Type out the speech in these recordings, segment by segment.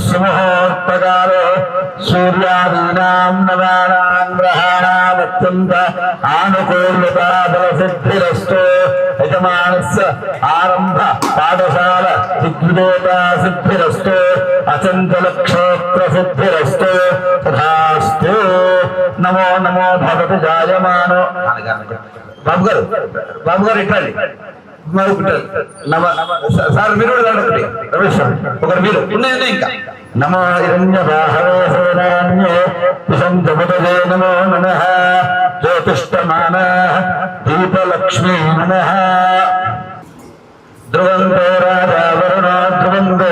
सुमुहूर्तकाले सूर्यादीनां नवानां ग्रहाणाम् अत्यन्त आनुकूल्यता बलसिद्धिरस्तु यजमानस्य आरम्भ पाठशाल दिग्विजयता सिद्धिरस्तु अचञ्चलक्षेत्र सिद्धिरस्तु तथास्तु। नमो नमो भगवति जायमानो बाबू गाరు ఇట్లండి సార్ మీరు రమేష్ ఒకరు మీరు ఇంకా నమో హిరణ్యబాహవే విశంతముదే నమో నమః జ్యోతిష్టమాన దీపలక్ష్మీ నమః ధ్రువంతో రాజా వరుణో ధ్రువంతో.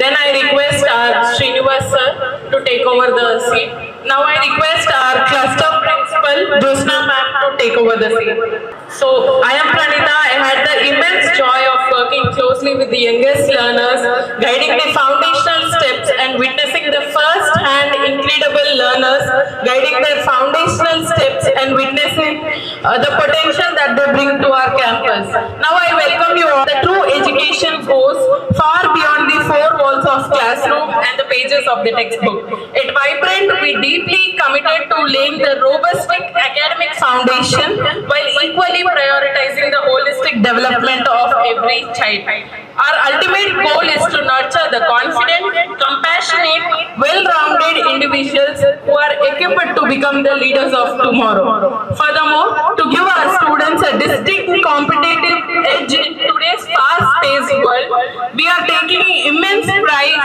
Then I request our Srinivas sir to take over the seat. Now I request our cluster principal Josna ma'am to take over the seat. So I am Pranita. I had the immense joy of working closely with the youngest learners, guiding the foundational steps and witnessing the first-hand incredible learners, guiding their foundational steps and witnessing the potential that they bring to our campus. Now I welcome you all. The true education goes far beyond the four walls of classroom and the pages of the textbook. At Vibrant, we deeply committed to laying the robust academic foundation while equally prioritizing the holistic development of every child. Our ultimate goal is to nurture the confident, compassionate, well-rounded individuals who are equipped to become the leaders of tomorrow. Furthermore, to give our students a distinct competitive edge in today's fast-paced world, we are taking immense pride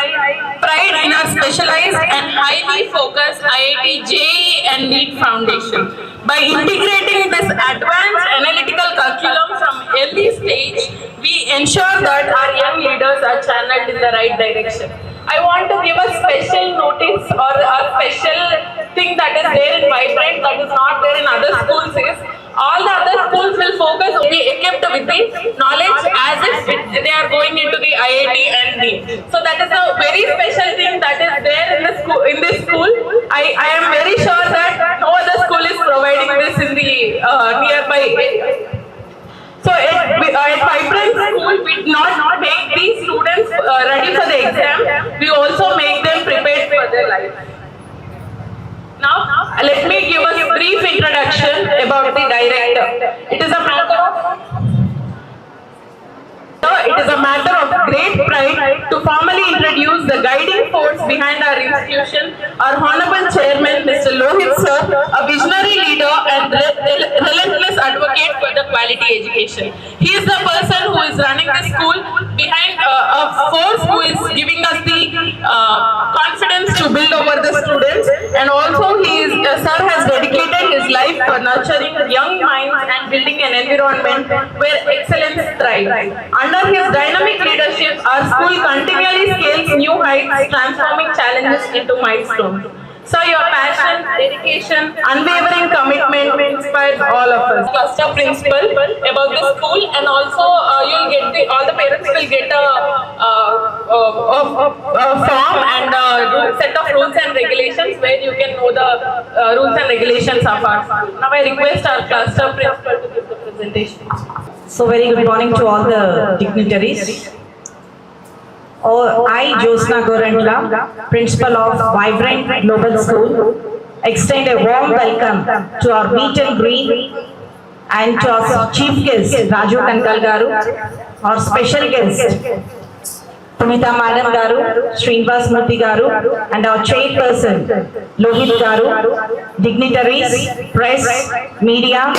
in our specialized and highly focused IIT JEE and NEET foundation. By integrating this advanced analytical curriculum from early stage, we ensure that our young leaders are channeled in the right direction. I want to give a special notice or a special thing that is there in Vibrant that is not there in other schools is all the other schools will focus on be equipped with the knowledge as if they are going into the IIT and NEET. So that is a very special thing that is there in this school. I am very sure that no other school is providing this in the nearby area. So at Vibrant School, we not make these students ready for the exam, we also make them prepared for their life. Now, let me give a brief introduction about the director. It is a matter of great pride to formally introduce the guiding force behind our institution, our Honorable Chairman, Mr. Lohit Sir, a visionary leader and relentless advocate for the quality education. He is the person who is running the school behind a force who is giving us the confidence to build over the students, and also Sir has dedicated his life for nurturing young minds and building an environment where excellence thrives. Under his dynamic leadership, our school continually scales new heights, transforming challenges into milestones. So your passion, dedication, unwavering commitment inspires all of us. Cluster principal about the school, and also you'll get all the parents will get a form and set of rules and regulations where you can know the rules and regulations of our school. Now I request our cluster principal to give the presentation. So very good morning to all the dignitaries. I, Josna Gorantla, Principal of Vibrant Global School, extend a warm welcome to our meet and greet and to our chief guest, Raju Kankal Garu, our special guest, Punita Madam Garu, Srinivas Murthy Garu, and our chairperson, Lohit Garu, dignitaries, press, media,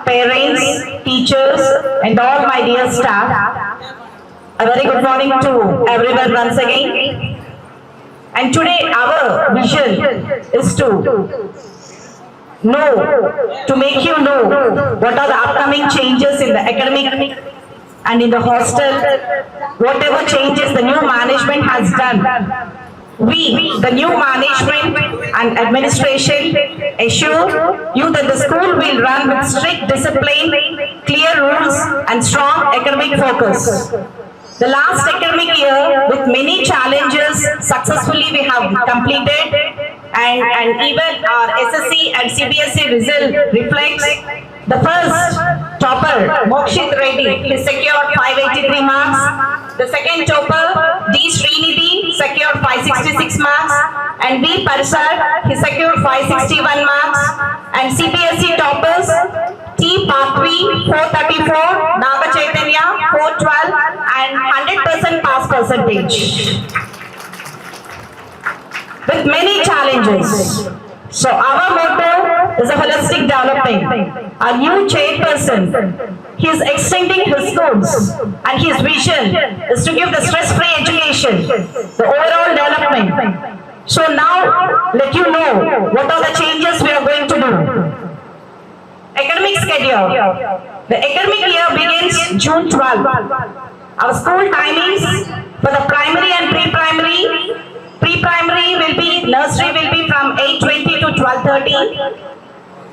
parents, teachers, and all my dear staff. A very good morning to everyone once again. And today our vision is to make you know what are the upcoming changes in the academic and in the hostel, whatever changes the new management has done. We, the new management and administration, assure you that the school will run with strict discipline, clear rules, and strong academic focus. The last academic year, with many challenges, successfully we have completed, and even our SSC and CBSE result reflects. The first topper, Mokshit Reddy, he secured 583 marks. The second topper, D. Srinidhi, and V. Parsad, he secured 561 marks, and CBSE toppers T. Pathvi 434, Naga Chaitanya 412, and 100% pass percentage. With many challenges. So our motto is a holistic development. Our new chairperson, he is extending his schools and his vision is to give the stress-free education, the overall development. So now let you know what are the changes we are going to do. Academic schedule. The academic year begins June 12. Our school timings for the primary and pre-primary. Pre-primary will be, nursery will be from 8:20 to 12:30.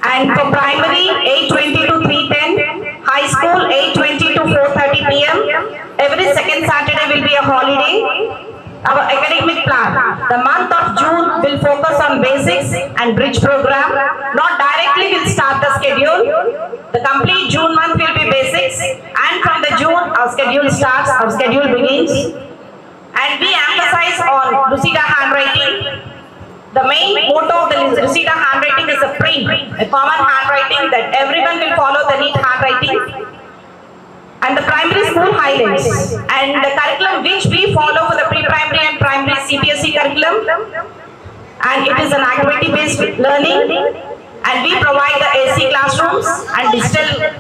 And for primary, 8:20 to 3:10. High school, 8:20 to 4:30 p.m. Every second Saturday will be a holiday. Our academic plan. The month of June will focus on basics and bridge program. Not directly will start the schedule. The complete June month will be basics. And from the June, our schedule starts, our schedule begins. And we emphasize on Lucida handwriting. The main motto of the Lucida handwriting is a print, a common handwriting that everyone will follow the neat handwriting. And the primary school highlights. And the curriculum which we follow for the pre-primary and primary CBSE curriculum. And it is an activity-based learning. And we provide the AC classrooms and digital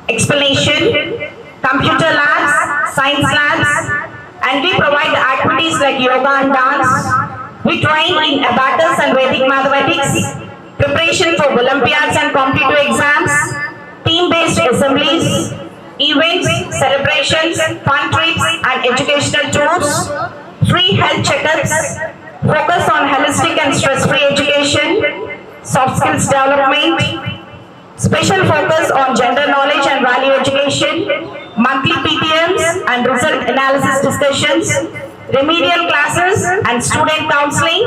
explanation, computer labs, science labs. And we provide the activities like yoga and dance. We train in abacus and Vedic mathematics, preparation for Olympiads and competitive exams, team-based assemblies, events, celebrations, fun trips and educational tours, free health checkups, focus on holistic and stress-free education, soft skills development, special focus on gender knowledge and value education, monthly PTMs and result analysis discussions, remedial classes and student counseling.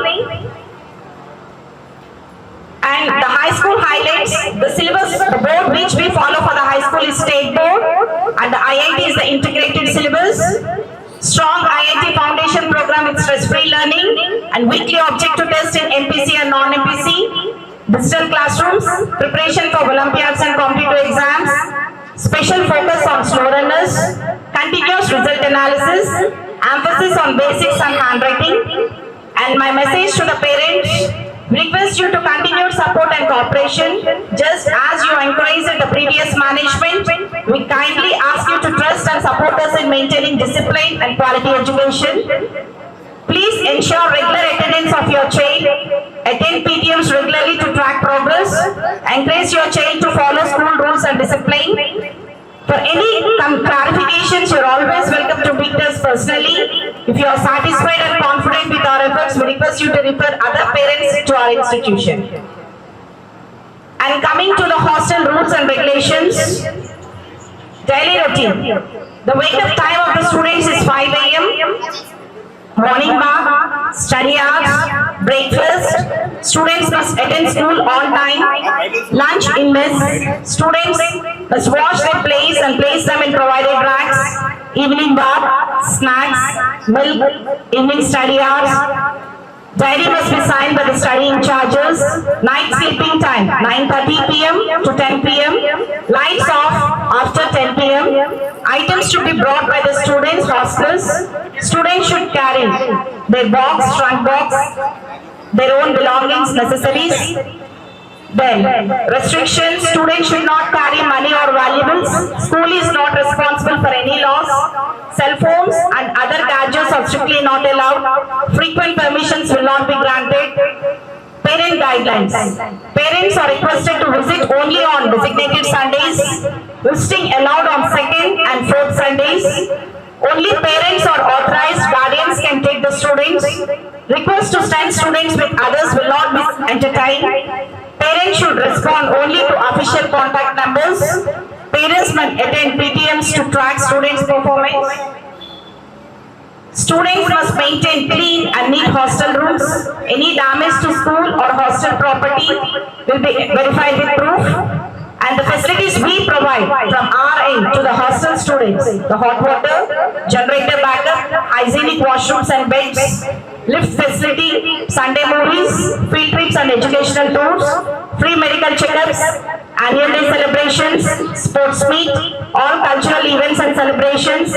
And the high school highlights, the syllabus, the board which we follow for the high school is state board and the IIT is the integrated syllabus. Strong IIT foundation program with stress-free learning and weekly objective test in MPC and non-MPC. Digital classrooms, preparation for Olympiads and competitive exams, special focus on slow runners, continuous result analysis, emphasis on basics and handwriting. And my message to the parents, request you to continue support and cooperation. Just as you encouraged the previous management, we kindly ask you to trust and support us in maintaining discipline and quality education. Please ensure regular attendance of your child. Attend PTMs regularly to track progress. Encourage your child to follow school rules and discipline. For any clarifications, you are always welcome to meet us personally. If you are satisfied and confident with our efforts, we request you to refer other parents to our institution. And coming to the hostel rules and regulations, daily routine. The wake-up time of the students is 5 a.m. Morning bath, study hours, breakfast. Students must attend school on time. Lunch in mess. Students must wash their plates and place them in provided racks. Evening bath, snacks, milk, evening study hours. Diary must be signed by the studying charges. Night sleeping time 9:30 p.m. to 10 p.m. Lights off after 10 p.m. Items to be brought by the students' hostels. Students should carry their box, trunk box, their own belongings, necessaries. Then, restrictions, students should not carry money or valuables. School is not responsible for any loss. Cell phones and other gadgets are strictly not allowed. Frequent permissions will not be granted. Parent guidelines. Parents are requested to visit only on designated Sundays. Visiting allowed on second and fourth Sundays. Only parents or authorized guardians can take the students. Request to send students with others will not be entertained. Parents should respond only to official contact numbers. Parents must attend PTMs to track students' performance. Students must maintain clean and neat hostel rooms. Any damage to school or hostel property will be verified with proof. And the facilities we provide from our end to the hostel students, the hot water, generator backup, hygienic washrooms and beds, lift facility, Sunday movies, field trips and educational tours, free medical checkups, annual day celebrations, sports meet, all cultural events and celebrations,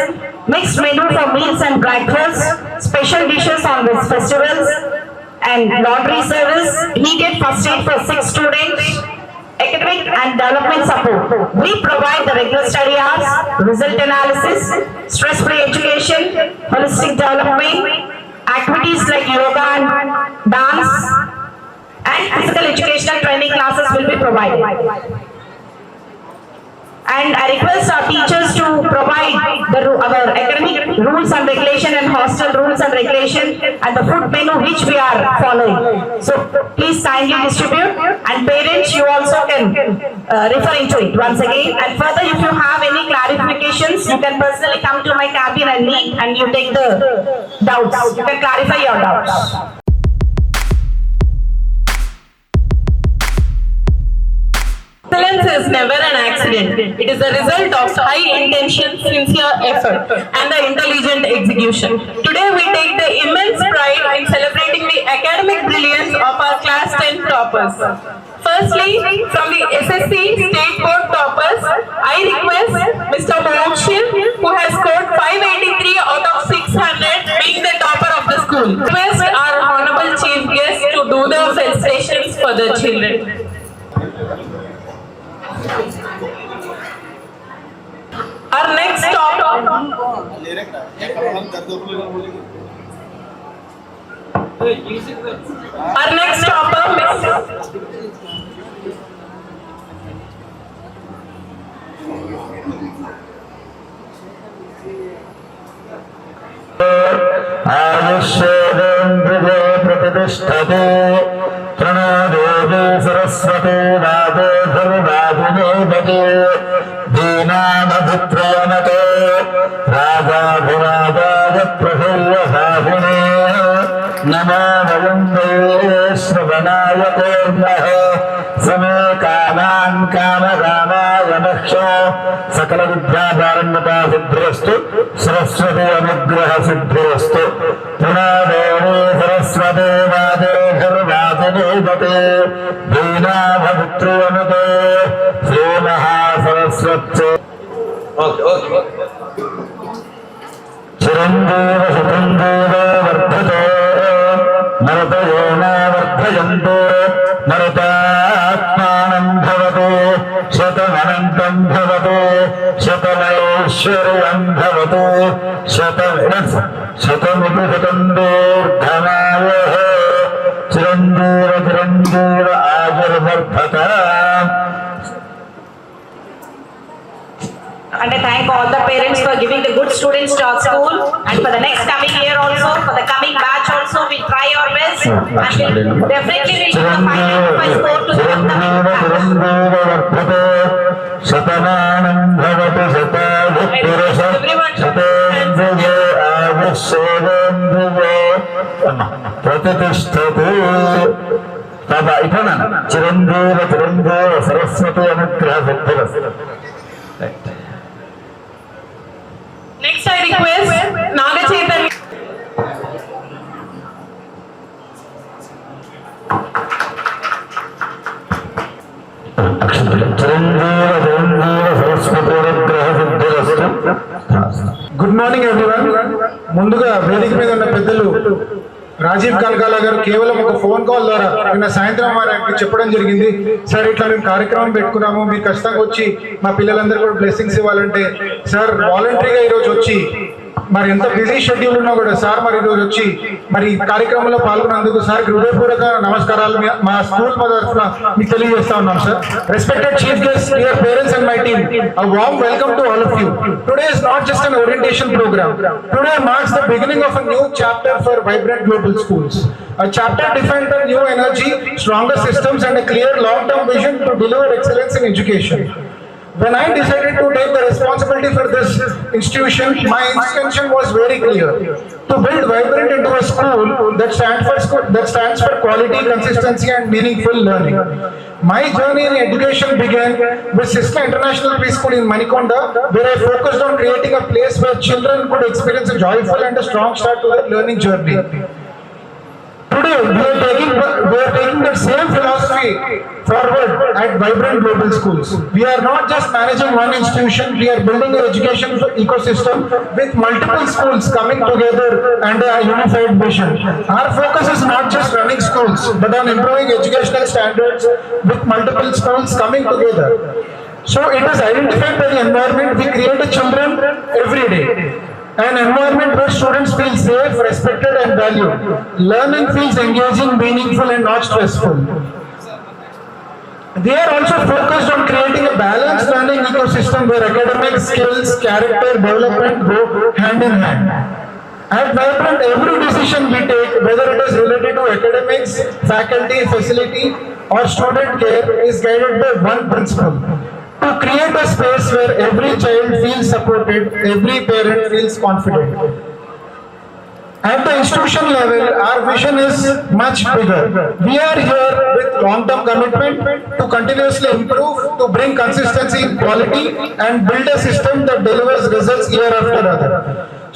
mixed menu for meals and breakfast, special dishes on these festivals, and laundry service, immediate first aid for 6 students, academic and development support. We provide the regular study hours, result analysis, stress-free education, holistic development, activities like yoga and dance, and physical educational training classes will be provided. And I request our teachers to provide our academic rules and regulation and hostel rules and regulation and the food menu which we are following. So please kindly distribute, and parents, you also can refer into it once again. And further, if you have any clarifications, you can personally come to my cabin and meet, and you take the doubts. You can clarify your doubts. Excellence is never an accident. It is a result of high intention, sincere effort, and the intelligent execution. Today we take the immense pride in celebrating the academic brilliance of our class 10 toppers. Firstly, from the SSC State Board toppers, I request Mr. Mokshil, who has scored 583 out of 600, being the topper of the school. Request our honorable chief guest to do the felicitations for the children. Our next topper. Our next topper, Miss. आयुष्येन्द्रिये प्रतिष्ठते प्रणो देवी सरस्वती वादे धर्मादिनेपते दीनामभिप्रयमते राजाभिराजाय प्रफुल्लसाभिने नमो वयं वै श्रवणाय कुर्मः समे कामान् कामरामाय नक्षो सकल विद्याधारण्यता सिद्धिरस्तु सरस्वती अनुग्रह सिद्धिरस्तु प्रणोदेवी सरस्वती वादे धर्मादिनेपते दीनाभवित्र्यनुते श्री महासरस्वती चिरञ्जीव सुखञ्जीव वर्धते नरतयो न वर्धयन्तो नरतात्मानं भवतु शतमनन्तं भवतु शतमैश्वर्यं भवतु शतमिति शतं दीर्घमायुः चिरञ्जीव चिरञ्जीव आयुर्वर्धत. And I thank all the parents for giving the good students to our school, and for the next coming year also, for the coming batch also, we try our best, and we'll definitely reach the 595 score to the coming batch. शतमानं भवति शतेन्द्रिये आयुष्येन्द्रिये प्रतिष्ठते. तदा इतना चिरंजीव चिरंजीव सरस्वती अनुग्रह Siddhirastu. Next, I request Naga Chaitanya. Good morning everyone. ముందుగా వేదిక మీద ఉన్న పెద్దలు రాజీవ్ కనకాల గారు కేవలం ఒక ఫోన్ కాల్ ద్వారా నిన్న సాయంత్రం వారికి చెప్పడం జరిగింది, సార్ ఇట్లా మేము కార్యక్రమం పెట్టుకున్నాము, మీరు ఖచ్చితంగా వచ్చి మా పిల్లలందరూ కూడా బ్లెస్సింగ్స్ ఇవ్వాలంటే, సార్ వాలంటరీగా ఈరోజు వచ్చి మరి ఎంత బిజీ షెడ్యూల్ ఉన్నా కూడా సార్ మరి ఈరోజు వచ్చి మరి ఈ కార్యక్రమంలో పాల్గొన్నందుకు సార్ హృదయపూర్వక నమస్కారాలు మా స్కూల్ తరఫున మీకు తెలియజేస్తా ఉన్నాం sir. Respected chief guest, dear parents and my team, a warm welcome to all of you. Today is not just an orientation program. Today marks the beginning of a new chapter for Vibrant Global Schools. A chapter defined by new energy, stronger systems and a clear long-term vision to deliver excellence in education. when I decided to take the responsibility for this institution, my intention was very clear: to build Vibrant into a school that stands for quality, consistency, and meaningful learning. My journey in education began with Sisla International Preschool in Manikonda, where I focused on creating a place where children could experience a joyful and a strong start to their learning journey. Today, we are taking that same philosophy forward at Vibrant Global Schools. We are not just managing one institution, we are building an education ecosystem with multiple schools coming together under a unified vision. Our focus is not just running schools, but on improving educational standards with multiple schools coming together. So it is identified by the environment we create to children every day. An environment where students feel safe, respected, and valued. Learning feels engaging, meaningful, and not stressful. They are also focused on creating a balanced learning ecosystem where academic skills, character development go hand in hand. At Vibrant, every decision we take, whether it is related to academics, faculty, facility, or student care, is guided by one principle: to create a space where every child feels supported, every parent feels confident. At the institution level, our vision is much bigger. We are here with long-term commitment to continuously improve, to bring consistency in quality, and build a system that delivers results year after other.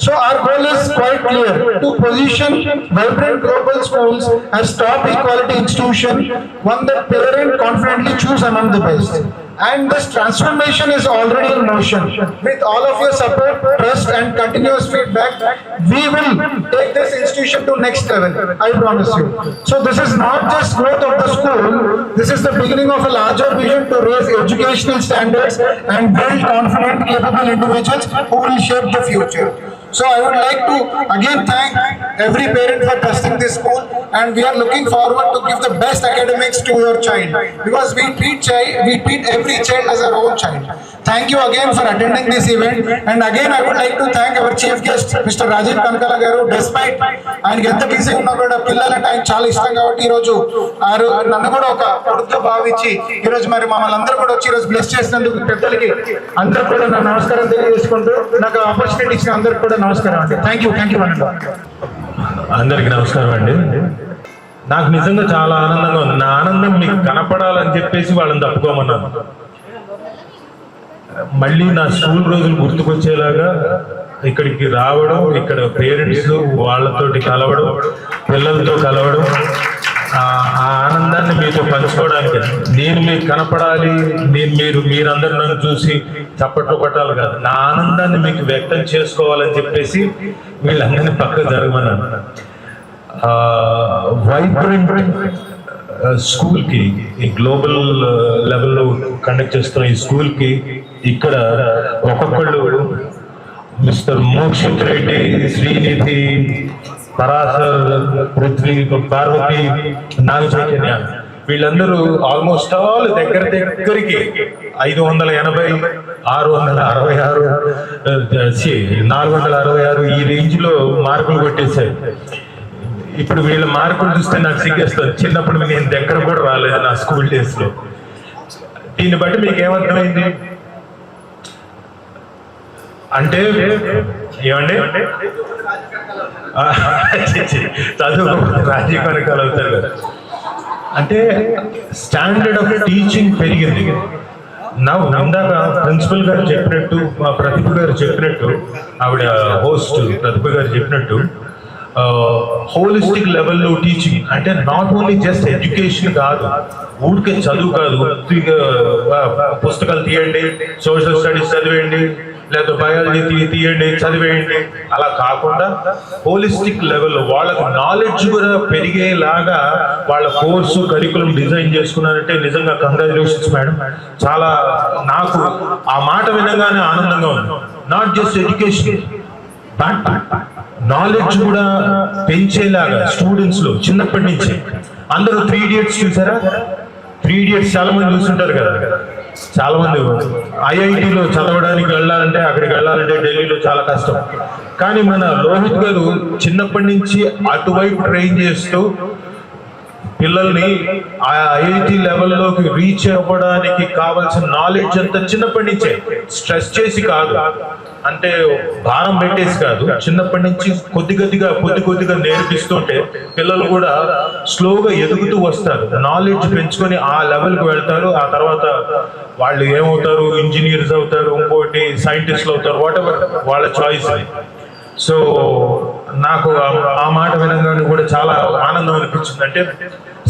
So our goal is quite clear: to position Vibrant Global Schools as top equality institution, one that parents confidently choose among the best. And this transformation is already in motion. With all of your support, trust, and continuous feedback, we will take this institution to next level. I promise you. So this is not just growth of the school. This is the beginning of a larger vision to raise educational standards and build confident, capable individuals who will shape the future. So I would like to again thank every parent for trusting this school, and we are looking forward to give the best academics to your child, because we treat every child as our own child. Thank you again for attending this event, and again I would like to thank our chief guest Mr. Rajiv Kankala garu. Despite ఆయనకి ఎంత busy ఉన్నా కూడా పిల్లల time చాలా ఇష్టం కాబట్టి ఈ రోజు నన్ను కూడా ఒక కొడుకుగా భావించి ఈ రోజు మరి మమ్మల్ని అందరూ కూడా వచ్చి ఈ రోజు బ్లెస్ చేసినందుకు పెద్దలకి అందరూ కూడా నా నమస్కారం తెలియజేసుకుంటూ నాకు ఆపర్చునిటీ ఇచ్చిన అందరికి కూడా నమస్కారం అండి. థ్యాంక్ యూ అనండి. అందరికి నమస్కారం అండి. నాకు నిజంగా చాలా ఆనందంగా ఉంది. నా ఆనందం మీకు కనపడాలని చెప్పేసి వాళ్ళని తప్పుకోమన్నాను. మళ్ళీ నా స్కూల్ రోజులు గుర్తుకొచ్చేలాగా ఇక్కడికి రావడం, ఇక్కడ పేరెంట్స్ వాళ్ళతోటి కలవడం, పిల్లలతో కలవడం, ఆ ఆనందాన్ని మీతో పంచుకోవడానికి నేను మీకు కనపడాలి, మీరందరూ నన్ను చూసి చప్పట్లు కొట్టాలి కాదు, నా ఆనందాన్ని మీకు వ్యక్తం చేసుకోవాలని చెప్పేసి వీళ్ళందరినీ పక్కకు జరగమన్నాను. వైబ్రెంట్ స్కూల్కి ఈ గ్లోబల్ లెవెల్లో కండక్ట్ చేస్తున్న ఈ స్కూల్కి ఇక్కడ ఒక్కొక్కళ్ళు మిస్టర్ మోక్షిత్ రెడ్డి, శ్రీనిధి, పరాశర్, పృథ్వీ, పార్వతి, నాగ చైతన్య వీళ్ళందరూ ఆల్మోస్ట్ ఆల్ దగ్గరికి 580, 666, 466 ఈ రేంజ్ లో మార్కులు కొట్టేశారు. ఇప్పుడు వీళ్ళ మార్కులు చూస్తే నాకు సిగ్గేస్తుంది. చిన్నప్పుడు నేను దగ్గర కూడా రాలేదు నా స్కూల్ డేస్ లో. దీన్ని బట్టి మీకు ఏమర్థమైంది అంటే, ఏమండి చదువు రాజీవ్ కనకాల అవుతారు కదా అంటే స్టాండర్డ్ ఆఫ్ టీచింగ్ పెరిగింది. ఇందాక ప్రిన్సిపల్ గారు చెప్పినట్టు, మా ప్రతిభ గారు చెప్పినట్టు, ఆవిడ హోస్ట్ ప్రతిభ గారు చెప్పినట్టు హోలిస్టిక్ లెవెల్లో టీచింగ్ అంటే నాట్ ఓన్లీ జస్ట్ ఎడ్యుకేషన్ కాదు, ఊరికే చదువు కాదు, పుస్తకాలు తీయండి, సోషల్ స్టడీస్ చదివేయండి, లేదా బయాలజీ తీయండి చదివేయండి, అలా కాకుండా హోలిస్టిక్ లెవెల్లో వాళ్ళకి నాలెడ్జ్ కూడా పెరిగేలాగా వాళ్ళ కోర్సు కరికులం డిజైన్ చేసుకున్నారంటే నిజంగా కంగ్రాచులేషన్స్ మేడం. చాలా నాకు ఆ మాట వినగానే ఆనందంగా ఉంది. Not just education but knowledge కూడా పెంచేలాగా స్టూడెంట్స్ లో చిన్నప్పటి నుంచి. అందరూ 3 Idiots చూసారా? 3 Idiots చాలా మంది చూస్తుంటారు కదా. చాలా మంది ఐఐటిలో చదవడానికి వెళ్ళాలంటే, అక్కడికి వెళ్ళాలంటే ఢిల్లీలో చాలా కష్టం. కానీ మన లోహిత్ గారు చిన్నప్పటి నుంచి అటువైపు ట్రైన్ చేస్తూ పిల్లల్ని ఆ ఐఐటి లెవెల్లోకి రీచ్ అవ్వడానికి కావాల్సిన నాలెడ్జ్ అంతా చిన్నప్పటి నుంచే, స్ట్రెస్ చేసి కాదు, అంటే భారం పెట్టేసి కాదు, చిన్నప్పటి నుంచి కొద్ది కొద్దిగా నేర్పిస్తుంటే పిల్లలు కూడా స్లోగా ఎదుగుతూ వస్తారు, నాలెడ్జ్ పెంచుకొని ఆ లెవెల్కి వెళ్తారు. ఆ తర్వాత వాళ్ళు ఏమవుతారు, ఇంజనీర్స్ అవుతారు, ఇంకోటి సైంటిస్టులు అవుతారు, వాట్ ఎవర్ వాళ్ళ చాయిస్. సో నాకు ఆ మాట వినగానే కూడా చాలా ఆనందం అనిపించింది. అంటే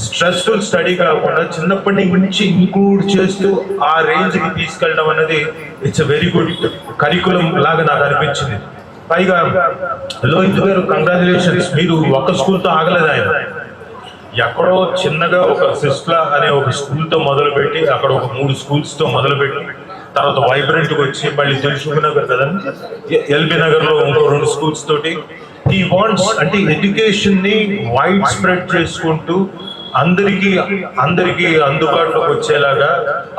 స్ట్రెస్ఫుల్ స్టడీ కాకుండా చిన్నప్పటి నుంచి ఇంక్లూడ్ చేస్తూ ఆ రేంజ్కి తీసుకెళ్ళడం అనేది it's a very good curriculum లాగా నాకు అనిపించింది. పైగా లోహిత్ గారు కంగ్రాచులేషన్స్, మీరు ఒక స్కూల్తో ఆగలేదు, ఆయన ఎక్కడో చిన్నగా ఒక సిస్లా అనే ఒక స్కూల్తో మొదలుపెట్టి అక్కడ ఒక 3 స్కూల్స్తో మొదలుపెట్టి తర్వాత వైబ్రెంట్కి వచ్చి మళ్ళీ దిల్సుఖ్ నగర్ కదా, ఎల్బీ నగర్లో ఇంకో 2 స్కూల్స్ తోటి హీ వాంట్స్ అంటే ఎడ్యుకేషన్ని వైడ్ స్ప్రెడ్ చేసుకుంటూ అందరికీ అందుబాటులోకి వచ్చేలాగా,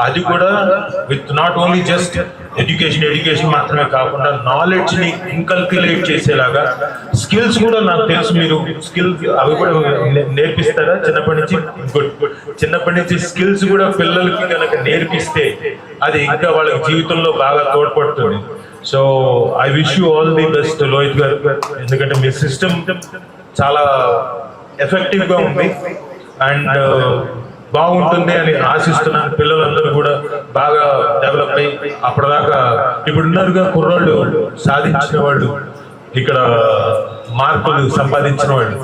అది కూడా with not only just education మాత్రమే కాకుండా నాలెడ్జ్ని ఇన్కల్క్యులేట్ చేసేలాగా, స్కిల్స్ కూడా నాకు తెలుసు మీరు స్కిల్స్ అవి కూడా నేర్పిస్తారా చిన్నప్పటి నుంచి? గుడ్. చిన్నప్పటి నుంచి స్కిల్స్ కూడా పిల్లలకి కనుక నేర్పిస్తే అది ఇంకా వాళ్ళకి జీవితంలో బాగా తోడ్పడుతుంది. So I wish you all the best Lohith గారు, ఎందుకంటే మీ సిస్టమ్ చాలా ఎఫెక్టివ్గా ఉంది అండ్ బాగుంటుంది అని ఆశిస్తున్నాను. పిల్లలందరూ కూడా బాగా డెవలప్ అయ్యి అప్పటిదాకా ఇప్పుడున్నారుగా కుర్రాళ్ళు సాధించిన వాళ్ళు, ఇక్కడ మార్కులు సంపాదించిన వాళ్ళు,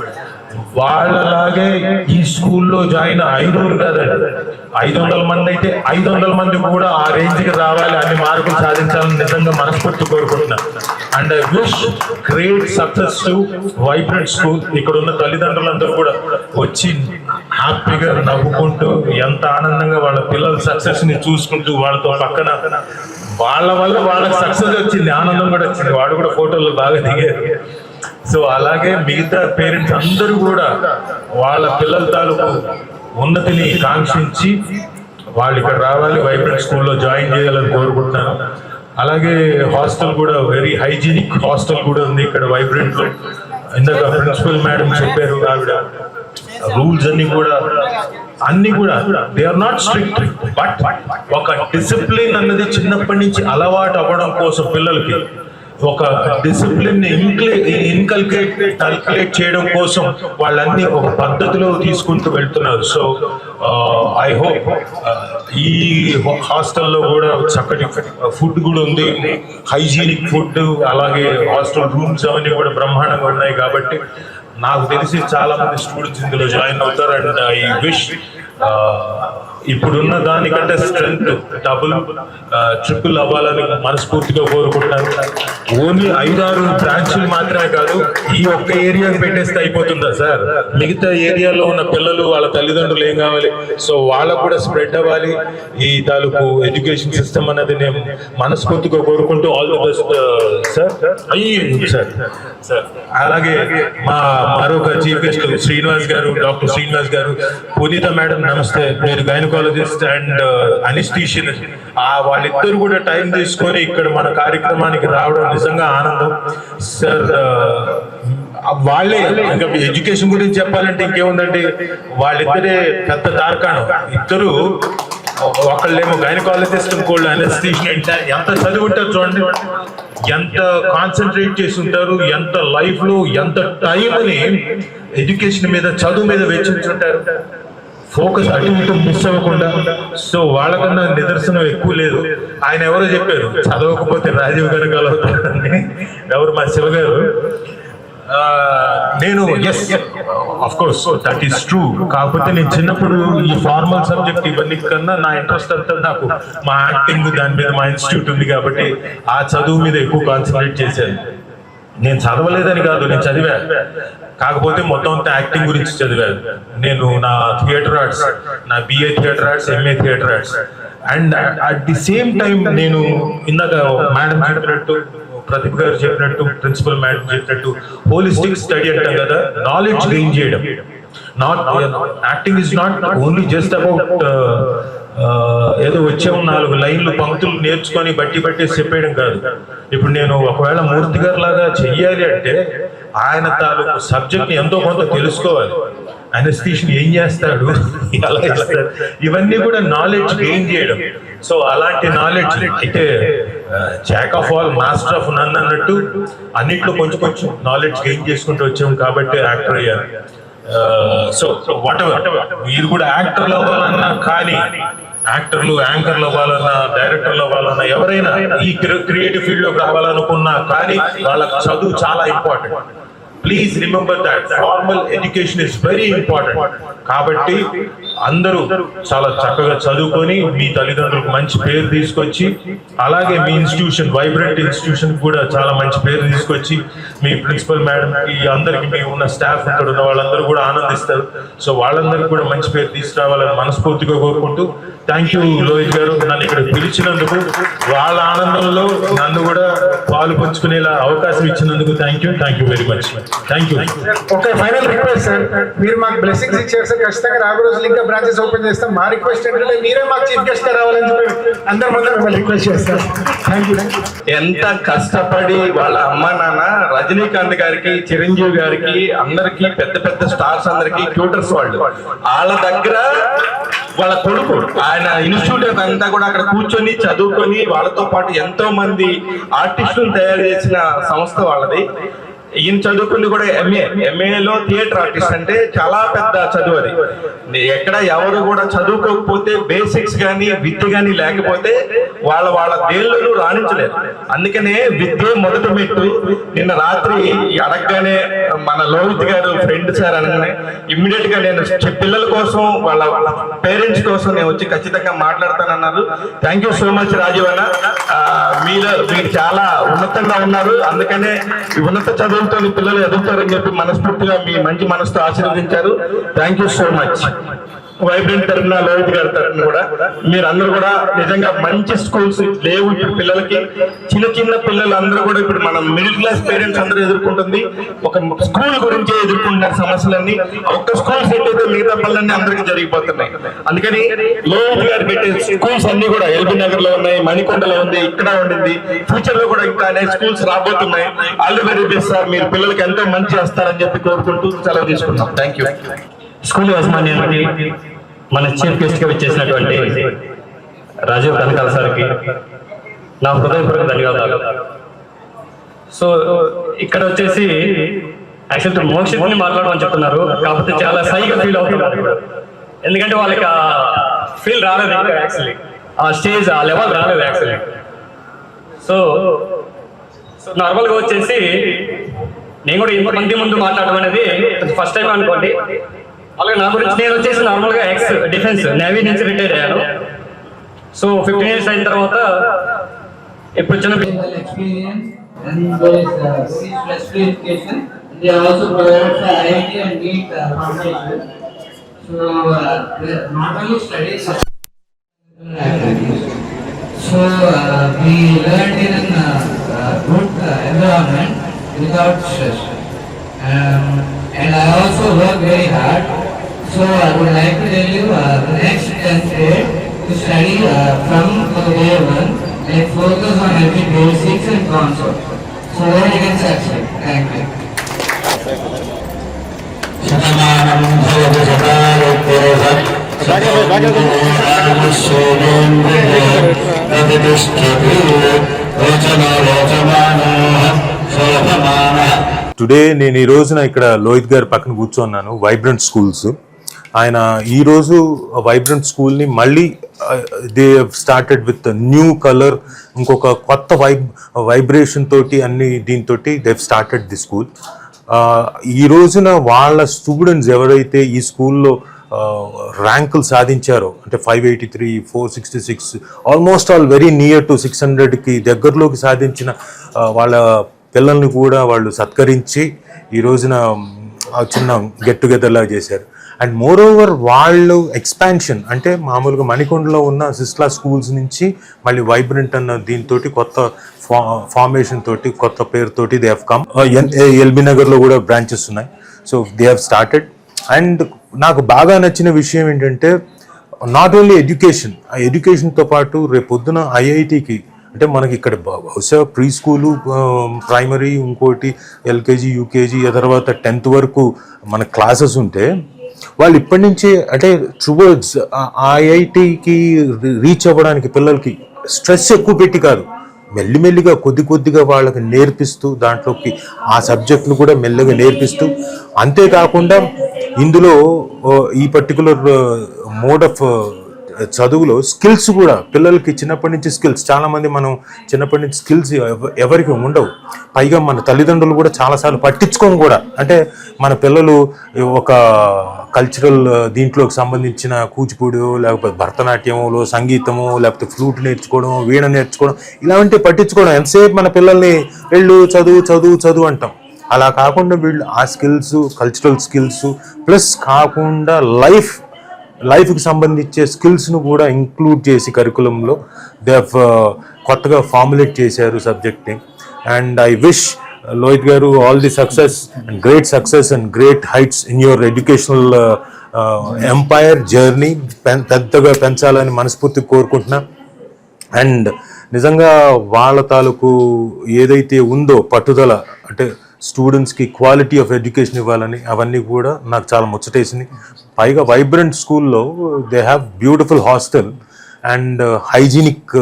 వాళ్ళలాగే ఈ స్కూల్లో జాయిన్ 500 కాదండి, 500 మంది అయితే 500 మంది కూడా ఆ రేంజ్కి రావాలి, అన్ని మార్కులు సాధించాలని నిజంగా మనస్ఫూర్తి కోరుకుంటున్నాను. And I wish great success to vibrant school. ఇక్కడ ఉన్న తల్లిదండ్రులందరూ కూడా వచ్చి హ్యాపీగా నవ్వుకుంటూ ఎంత ఆనందంగా వాళ్ళ పిల్లల సక్సెస్ ని చూసుకుంటూ వాళ్ళతో పక్కన వాళ్ళ వల్ల వాళ్ళకి సక్సెస్ వచ్చింది, ఆనందం కూడా వచ్చింది, వాడు కూడా ఫోటోలు బాగా దిగారు. సో అలాగే మిగతా పేరెంట్స్ అందరూ కూడా వాళ్ళ పిల్లల తాలూకు ఉన్నతిని కాంక్షించి వాళ్ళు ఇక్కడ రావాలి, వైబ్రెంట్ స్కూల్లో జాయిన్ చేయాలని కోరుకుంటున్నాను. అలాగే హాస్టల్ కూడా వెరీ హైజీనిక్ హాస్టల్ కూడా ఉంది ఇక్కడ వైబ్రెంట్ లో. ఇందాక ప్రిన్సిపల్ మేడం చెప్పారు, ఆవిడ రూల్స్ అన్ని కూడా they are not strict, but ఒక డిసిప్లిన్ అన్నది చిన్నప్పటి నుంచి అలవాటు అవ్వడం కోసం పిల్లలకి ఒక డిసిప్లిన్ ఇన్కల్కులేట్ చేయడం కోసం వాళ్ళన్నీ ఒక పద్ధతిలో తీసుకుంటూ వెళ్తున్నారు. సో ఐ హోప్ ఈ హాస్టల్లో కూడా చక్కటి ఫుడ్ కూడా ఉంది, హైజీనిక్ ఫుడ్, అలాగే హాస్టల్ రూమ్స్ అవన్నీ కూడా బ్రహ్మాండంగా ఉన్నాయి. కాబట్టి నాకు తెలిసి చాలా మంది స్టూడెంట్స్ ఇందులో జాయిన్ అవుతారు. అండ్ ఐ విష్ ఇప్పుడున్న దానికంటే స్ట్రెంత్ డబుల్ ట్రిపుల్ అవ్వాలని మనస్ఫూర్తిగా కోరుకుంటున్నాను. ఓన్లీ 5-6 బ్రాంచ్లు మాత్రమే కాదు, ఈ ఒక్క ఏరియాకి పెట్టేస్తే అయిపోతుందా సార్? మిగతా ఏరియాలో ఉన్న పిల్లలు వాళ్ళ తల్లిదండ్రులు ఏం కావాలి, సో వాళ్ళకు కూడా స్ప్రెడ్ అవ్వాలి ఈ తాలూకు ఎడ్యుకేషన్ సిస్టమ్ అనేది నేను మనస్ఫూర్తిగా కోరుకుంటూ all the best sir. Sir అలాగే మా మరొక చీఫ్ గెస్ట్ శ్రీనివాస్ గారు, డాక్టర్ శ్రీనివాస్ గారు, పునీత మేడం నమస్తే, మీరు గైనకాలజిస్ట్ అండ్ అనిస్థీషియన్, వాళ్ళిద్దరు కూడా టైం తీసుకొని ఇక్కడ మన కార్యక్రమానికి రావడం నిజంగా ఆనందం సార్. వాళ్ళే ఇంకా ఎడ్యుకేషన్ గురించి చెప్పాలంటే ఇంకేముందండి, వాళ్ళిద్దరే పెద్ద తార్కాణం. ఇద్దరు ఒకళ్ళేమో గైనకాలజిస్ట్, ఇంకోళ్ళు అనిస్థీషియన్. ఎంత చదివి ఉంటారు చూడండి, ఎంత కాన్సన్ట్రేట్ చేసి ఉంటారు, ఎంత లైఫ్ లో ఎంత టైంని ఎడ్యుకేషన్ మీద, చదువు మీద వెచ్చించుంటారు, ఫోకస్ అటు ఇటు మిస్ అవ్వకుండా. సో వాళ్ళకన్నా నిదర్శనం ఎక్కువ లేదు. ఆయన ఎవరో చెప్పారు, చదవకపోతే రాజీవ్ గారు అవుతారని. ఎవరు? మా శివ గారు. నేను yes of course that is true. కాకపోతే నేను చిన్నప్పుడు ఈ ఫార్మల్ సబ్జెక్ట్ ఇవన్నీ కన్నా నా ఇంట్రెస్ట్ అంతా నాకు మా యాక్టింగ్ దాని మీద, మా ఇన్స్టిట్యూట్ ఉంది కాబట్టి ఆ చదువు మీద ఎక్కువ కాన్సన్ట్రేట్ చేశాను. నేను చదవలేదని కాదు, నేను చదివా, కాకపోతే మొత్తం అంతా యాక్టింగ్ గురించి చదివాను. నేను నా థియేటర్ ఆర్ట్స్, నా BA theatre arts, MA theatre arts. And at the same time నేను ఇందాక మేడం చెప్పినట్టు, ప్రదీప్ గారు చెప్పినట్టు, ప్రిన్సిపల్ మేడం చెప్పినట్టు, హోలిస్టిక్ స్టడీ అంటాం కదా, నాలెడ్జ్ గెయిన్ చేయడం. Acting is not only just about ఏదో వచ్చే 4 లైన్లు పంక్తులు నేర్చుకొని బట్టి చెప్పేయడం కాదు. ఇప్పుడు నేను ఒకవేళ మూర్తి గారు లాగా చెయ్యాలి అంటే ఆయన తాలూకు సబ్జెక్ట్ ఎంతో కొంత తెలుసుకోవాలి. అనస్థీషియన్ ఏం చేస్తాడు, ఎలా చేస్తాడు, ఇవన్నీ కూడా నాలెడ్జ్ గెయిన్ చేయడం. సో అలాంటి నాలెడ్జ్ అయితే jack of all master of none అన్నట్టు అన్నిట్లో కొంచెం నాలెడ్జ్ గెయిన్ చేసుకుంటూ వచ్చాం కాబట్టి యాక్టర్ అయ్యారు. సో వాట్ ఎవర్ మీరు కూడా యాక్టర్లు అవ్వాలన్నా, కానీ యాక్టర్లు యాంకర్లు అవ్వాలన్నా, డైరెక్టర్లు అవ్వాలన్నా, ఎవరైనా ఈ క్రియేటివ్ ఫీల్డ్ లోకి రావాలనుకున్నా కానీ వాళ్ళకి చదువు చాలా important. Please remember that formal education is very important. కాబట్టి అందరూ చాలా చక్కగా చదువుకొని మీ తల్లిదండ్రులకు మంచి పేరు తీసుకొచ్చి, అలాగే మీ ఇన్స్టిట్యూషన్ వైబ్రెంట్ ఇన్స్టిట్యూషన్ కూడా చాలా మంచి పేరు తీసుకొచ్చి, మీ ప్రిన్సిపల్ మేడంకి అందరికి మీ ఉన్న స్టాఫ్ ఇక్కడ ఉన్న వాళ్ళందరూ కూడా ఆనందిస్తారు. సో వాళ్ళందరికీ కూడా మంచి పేరు తీసుకురావాలని మనస్ఫూర్తిగా కోరుకుంటూ, థ్యాంక్ యూ లోహిత్ గారు నన్ను ఇక్కడ పిలిచినందుకు, వాళ్ళ ఆనందంలో నన్ను కూడా పాలు పంచుకునేలా అవకాశం ఇచ్చినందుకు thank you very much. Thank you. ఒక ఫైనల్ రిక్వెస్ట్ సార్, మీరు మాకు బ్లెస్సింగ్స్ ఇచ్చారు సార్, ఖచ్చితంగా రాబోయే రోజులు ఇంకా బ్రాంచెస్ ఓపెన్ చేస్తాం. మా రిక్వెస్ట్ ఏంటంటే మీరే మాకు చీఫ్ గెస్ట్ గా రావాలని చెప్పి అందరి ముందు మిమ్మల్ని రిక్వెస్ట్ చేస్తాం. Thank you. ఎంత కష్టపడి వాళ్ళ అమ్మ నాన్న రజనీకాంత్ గారికి, చిరంజీవి గారికి, అందరికి పెద్ద స్టార్స్ అందరికి ట్యూటర్స్ వాళ్ళ దగ్గర వాళ్ళ కొడుకు ఆయన ఇన్స్టిట్యూట్ అంతా కూడా అక్కడ కూర్చొని చదువుకొని వాళ్ళతో పాటు ఎంతో మంది ఆర్టిస్టులు తయారు చేసిన సంస్థ వాళ్ళది. ఈయన చదువుకుంది కూడా ఎంఏలో థియేటర్ ఆర్టిస్ట్, అంటే చాలా పెద్ద చదువు అది. ఎక్కడ ఎవరు కూడా చదువుకోకపోతే, బేసిక్స్ కానీ విద్య కానీ లేకపోతే వాళ్ళ దేళ్ళు రాణించలేరు. అందుకనే విద్య మొదటి మెట్టు. నిన్న రాత్రి అడగగానే మన లోహిత్ గారు ఫ్రెండ్ సార్ అనగానే ఇమ్మీడియట్ గా నేను పిల్లల కోసం వాళ్ళ పేరెంట్స్ కోసం నేను వచ్చి ఖచ్చితంగా మాట్లాడతానన్నారు. Thank you so much Rajiv అన్న. మీరు చాలా ఉన్నతంగా ఉన్నారు, అందుకనే ఉన్నత చదువుతో పిల్లలు ఎదుగుతారని చెప్పి మనస్ఫూర్తిగా మీ మంచి మనసుతో ఆశీర్వదించారు. Thank you so much. Vibrant తరఫున, లోహిత్ గారి తరఫున కూడా మీరందరూ కూడా నిజంగా మంచి స్కూల్స్ లేవు ఇప్పుడు పిల్లలకి. చిన్న పిల్లలు అందరూ కూడా ఇప్పుడు మనం మిడిల్ క్లాస్ పేరెంట్స్ అందరూ ఎదుర్కొంటుంది ఒక స్కూల్ గురించి ఎదుర్కొంటున్న సమస్యలన్నీ. ఒక్క స్కూల్ సెట్ అయితే మిగతా పనులన్నీ అందరికీ జరిగిపోతున్నాయి. అందుకని లోహిత్ గారు పెట్టే స్కూల్స్ అన్ని కూడా ఎల్బీ నగర్ లో ఉన్నాయి, మణికొండలో ఉంది, ఇక్కడ ఉండింది. ఫ్యూచర్ లో కూడా ఇంకా అనేక స్కూల్స్ రాబోతున్నాయి. All the very best sir. మీరు పిల్లలకి ఎంతో మంచి చేస్తారని చెప్పి కోరుకుంటూ సెలవు తీసుకున్నాం. Thank you. స్కూల్ యాజమాన్యానికి, మన చీఫ్ గెస్ట్ గా వచ్చేసినటువంటి రాజీవ్ కనకాల సార్కి నా హృదయపూర్వక ధన్యవాదాలు. సో ఇక్కడ వచ్చేసి యాక్చువల్ మోక్షిత్ని మాట్లాడమని చెప్తున్నారు, కాకపోతే చాలా సైగా ఫీల్ అవుతున్నారు. ఎందుకంటే వాళ్ళకి ఆ ఫీల్ రాలేదు, ఇంకా యాక్చువల్లీ ఆ స్టేజ్ ఆ లెవెల్ రాలేదు యాక్చువల్లీ. సో నార్మల్గా వచ్చేసి నేను కూడా ఇంతమంది ముందు మాట్లాడడం అనేది ఫస్ట్ టైం అనుకోండి. అలాగే నా గురించి నేను వచ్చేసి నార్మల్గా ఎక్స్ డిఫెన్స్ నేవీ నుంచి రిటైర్ అయ్యాను. సో 15 years అయిన తర్వాత ఇప్పుడు చిన్న experience and there is free education. They also provide for IIT and NEET foundation. So not only studies, activities. So we learned in a good environment without stress. And I also work very hard. So I would like to tell you the next 10th grade to study from day 1 and focus on every basics and concepts so that you can succeed. Thank you. Today నేను ఈ రోజున ఇక్కడ లోహిత్ గారి పక్కన కూర్చున్నాను. Vibrant schools ఆయన ఈ రోజు వైబ్రెంట్ స్కూల్ని మళ్ళీ they started with new colour, ఇంకొక కొత్త వైబ్రేషన్ తోటి అన్ని దీంతో దే స్టార్టెడ్ ది స్కూల్. ఈ రోజున వాళ్ళ స్టూడెంట్స్ ఎవరైతే ఈ స్కూల్లో ర్యాంకులు సాధించారో, అంటే 583, 466, almost all very near to 600కి దగ్గరలోకి సాధించిన వాళ్ళ పిల్లల్ని కూడా వాళ్ళు సత్కరించి ఈ రోజున చిన్న గెట్ టుగెదర్ లాగా చేశారు. అండ్ మోర్ ఓవర్ వాళ్ళు ఎక్స్పాన్షన్, అంటే మామూలుగా మణికొండలో ఉన్న సిస్లా స్కూల్స్ నుంచి మళ్ళీ వైబ్రెంట్ అన్న దీంతో కొత్త ఫార్మేషన్ తోటి, కొత్త పేరుతోటి దే హ్యావ్ కమ్. ఎల్బీ నగర్లో కూడా బ్రాంచెస్ ఉన్నాయి. So they have started. And నాకు బాగా నచ్చిన విషయం ఏంటంటే నాట్ ఓన్లీ ఎడ్యుకేషన్, ఆ ఎడ్యుకేషన్తో పాటు రేపొద్దున ఐఐటికి అంటే మనకి ఇక్కడ బహుశా ప్రీ స్కూలు, ప్రైమరీ, ఇంకోటి ఎల్కేజీ, యూకేజీ, ఆ తర్వాత 10th వరకు మన క్లాసెస్ ఉంటే వాళ్ళు ఇప్పటి నుంచే అంటే టువర్డ్స్ ఐఐటికి రీచ్ అవ్వడానికి పిల్లలకి స్ట్రెస్ ఎక్కువ పెట్టి కాదు, మెల్లిమెల్లిగా కొద్దిగా వాళ్ళకి నేర్పిస్తూ దాంట్లోకి ఆ సబ్జెక్టును కూడా మెల్లగా నేర్పిస్తూ, అంతేకాకుండా ఇందులో ఈ పర్టికులర్ మోడ్ ఆఫ్ చదువులో స్కిల్స్ కూడా పిల్లలకి చిన్నప్పటి నుంచి స్కిల్స్, చాలామంది మనం చిన్నప్పటి నుంచి స్కిల్స్ ఎవరికి ఉండవు, పైగా మన తల్లిదండ్రులు కూడా చాలాసార్లు పట్టించుకోము కూడా. అంటే మన పిల్లలు ఒక కల్చరల్ దీంట్లోకి సంబంధించిన కూచిపూడి లేకపోతే భరతనాట్యములో సంగీతము లేకపోతే ఫ్లూట్ నేర్చుకోవడం, వీణ నేర్చుకోవడం ఇలాంటివి పట్టించుకోవడం, ఎంతసేపు మన పిల్లల్ని వెళ్ళు చదువు అంటాం. అలా కాకుండా వీళ్ళు ఆ స్కిల్స్, కల్చరల్ స్కిల్స్ ప్లస్ కాకుండా లైఫ్కి సంబంధించే స్కిల్స్ను కూడా ఇంక్లూడ్ చేసి కరికులంలో దే కొత్తగా ఫార్ములేట్ చేశారు సబ్జెక్ట్ని. అండ్ ఐ విష్ లోహిత్ గారు all the success and great heights in your educational empire journey. పెద్దగా పెంచాలని మనస్ఫూర్తిగా కోరుకుంటున్నా. అండ్ నిజంగా వాళ్ళ తాలూకు ఏదైతే ఉందో పట్టుదల, అంటే స్టూడెంట్స్కి క్వాలిటీ ఆఫ్ ఎడ్యుకేషన్ ఇవ్వాలని, అవన్నీ కూడా నాకు చాలా ముచ్చటేసింది. పైగా వైబ్రెంట్ స్కూల్లో they have beautiful hostel and hygienic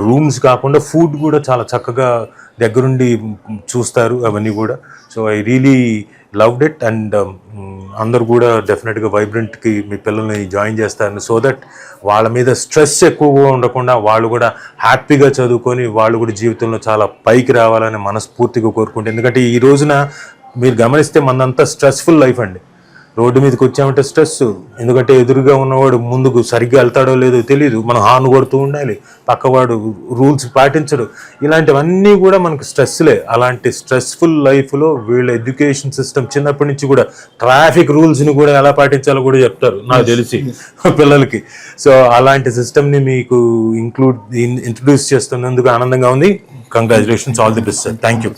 rooms కాకుండా ఫుడ్ కూడా చాలా చక్కగా దగ్గరుండి చూస్తారు అవన్నీ కూడా. So I really loved it. And అందరు కూడా డెఫినెట్గా వైబ్రెంట్కి మీ పిల్లల్ని జాయిన్ చేస్తారని, సో దట్ వాళ్ళ మీద స్ట్రెస్ ఎక్కువగా ఉండకుండా వాళ్ళు కూడా హ్యాపీగా చదువుకొని వాళ్ళు కూడా జీవితంలో చాలా పైకి రావాలని మనస్ఫూర్తిగా కోరుకుంటే. ఎందుకంటే ఈ రోజున మీరు గమనిస్తే మనంతా స్ట్రెస్ఫుల్ లైఫ్ అండి. రోడ్డు మీదకి వచ్చామంటే స్ట్రెస్, ఎందుకంటే ఎదురుగా ఉన్నవాడు ముందుకు సరిగ్గా వెళ్తాడో లేదో తెలియదు, మనం హార్న్ కొడుతూ ఉండాలి, పక్కవాడు రూల్స్ పాటించడు, ఇలాంటివన్నీ కూడా మనకు స్ట్రెస్లే. అలాంటి స్ట్రెస్ఫుల్ లైఫ్లో వీళ్ళ ఎడ్యుకేషన్ సిస్టమ్ చిన్నప్పటి నుంచి కూడా ట్రాఫిక్ రూల్స్ని కూడా ఎలా పాటించాలో కూడా చెప్తారు నాకు తెలిసి పిల్లలకి. సో అలాంటి సిస్టమ్ని మీకు ఇంట్రడ్యూస్ చేస్తున్నందుకు ఆనందంగా ఉంది. Congratulations, all the best sir. Thank you.